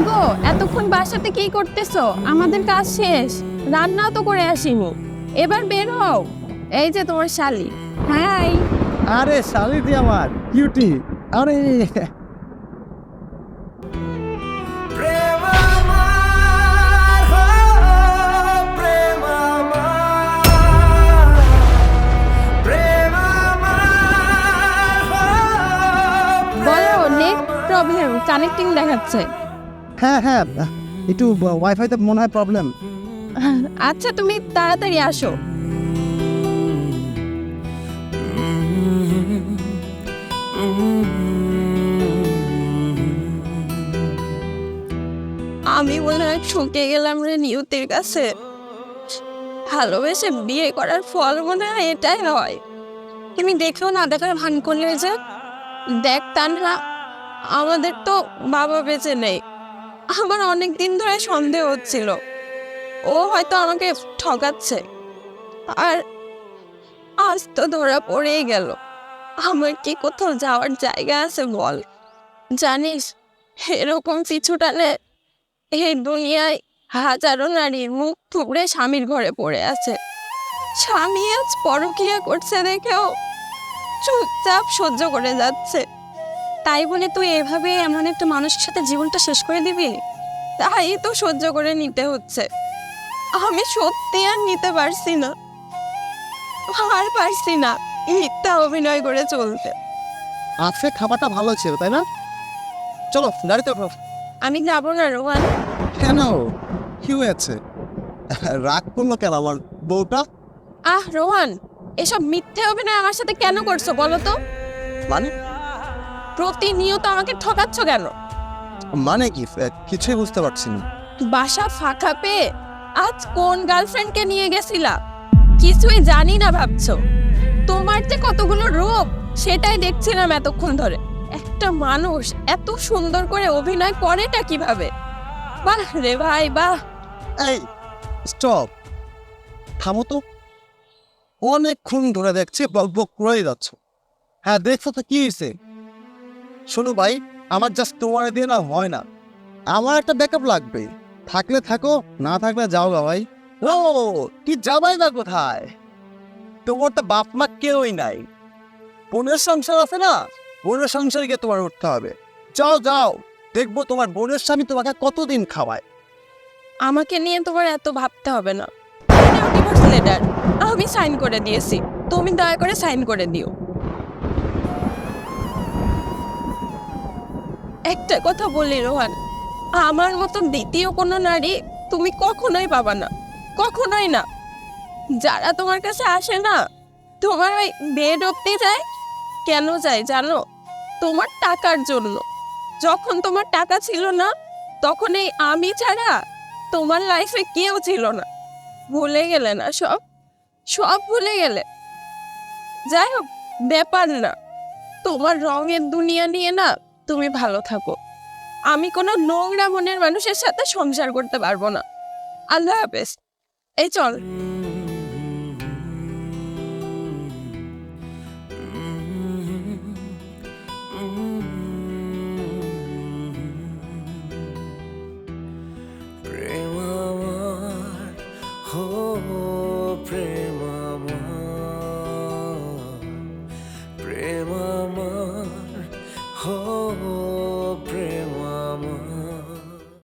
গো, এতক্ষণ বাসাতে কি করতেছো? আমাদের কাজ শেষ, রান্নাও তো করে আসিনি। এবার বের হও। এই যে তোমার শালি। হাই। আরে শালিদি আমার কিউটি। আরে বলো, নেট প্রবলেম, কানেক্টিং দেখাচ্ছে। হ্যাঁ হ্যাঁ, একটু ওয়াইফাইতে মনে হয় প্রবলেম। আচ্ছা, তুমি তাড়াতাড়ি আসো। আমি মনে হয় ঠকে গেলাম রে নিয়তির কাছে। ভালোবেসে বিয়ে করার ফল মনে হয় এটাই হয়। তুমি দেখেও না দেখার ভান করলে যে। দেখ তানহা, আমাদের তো বাবা বেঁচে নেই। আমার অনেক দিন ধরে সন্দেহ হচ্ছিল ও হয়তো আমাকে ঠকাচ্ছে, আর আজ তো ধরা পড়েই গেল। আমার কি কোথাও যাওয়ার জায়গা আছে বল? জানিস, এরকম পিছু টানে এই দুনিয়ায় হাজারো নারীর মুখ থুবড়ে স্বামীর ঘরে পড়ে আছে। স্বামী আজ পরকীয়া করছে দেখেও চুপচাপ সহ্য করে যাচ্ছে। তাই বলে তুই এভাবে এমন একটা মানুষের সাথে জীবনটা শেষ করে দিবি? তাই তো সহ্য করে নিতে হচ্ছে। আমি সত্যি আর নিতে পারছি না, আর পারছি না মিথ্যা অভিনয় করে চলতে। আজকে খাবারটা ভালো ছিল তাই না? চলো গাড়িতে ওঠো। আমি যাবো না রোহান। কেন, কি হয়েছে? রাগ করলো কেন আমার বউটা? রোহান, এসব মিথ্যে অভিনয় আমার সাথে কেন করছো বলো তো? মানে প্রতিনিয়ত আমাকে ঠকাচ্ছ কেন? মানে কি, কিছুই বুঝতে পারছি না। বাসা ফাঁকা পেয়ে আজ কোন গার্লফ্রেন্ডকে নিয়ে গেছিলা? কিছুই জানি না ভাবছো? তোমার যে কতগুলো রূপ সেটাই দেখছিলাম এতক্ষণ ধরে। একটা মানুষ এত সুন্দর করে অভিনয় করেটা কিভাবে? বাহ রে ভাই বাহ। এই স্টপ, থামো তো। অনেকক্ষণ ধরে দেখছি বক বক করেই যাচ্ছ। হ্যাঁ দেখছো তো, কি হয়েছে? শোনো ভাই, আমার জাস্ট তোমার দিয়ে না হয় না। আমার একটা ব্যাকআপ লাগবে। থাকলে থাকো, না থাকলে যাও গা ভাই। ও, কি যাবাই না কোথায়? তোমার তো বাপ মা কেউই নাই। বোনের সংসার আছে না, বোনের সংসারে গিয়ে তোমার উঠতে হবে। যাও যাও, দেখবো তোমার বোনের স্বামী তোমাকে কতদিন খাওয়ায়। আমাকে নিয়ে তোমার এত ভাবতে হবে না। ডিভোর্স লেটার আমি সাইন করে দিয়েছি, তুমি দয়া করে সাইন করে দিও। একটা কথা বলি রোহান, আমার মতো দ্বিতীয় কোনো নারী তুমি কখনোই পাবা না, কখনোই না। যারা তোমার কাছে আসে না, তোমার ওই বেড অব্দি যায়। কেন যায় জানো? তোমার টাকার জন্য। যখন তোমার টাকা ছিল না, তখন এই আমি ছাড়া তোমার লাইফে কেউ ছিল না। ভুলে গেলে না সব? সব ভুলে গেলে? যাই হোক, ব্যাপার না। তোমার রঙের দুনিয়া নিয়ে না তুমি ভালো থাকো। আমি কোনো নোংরা মনের মানুষের সাথে সংসার করতে পারবো না। আল্লাহ হাফেজ। এই চল।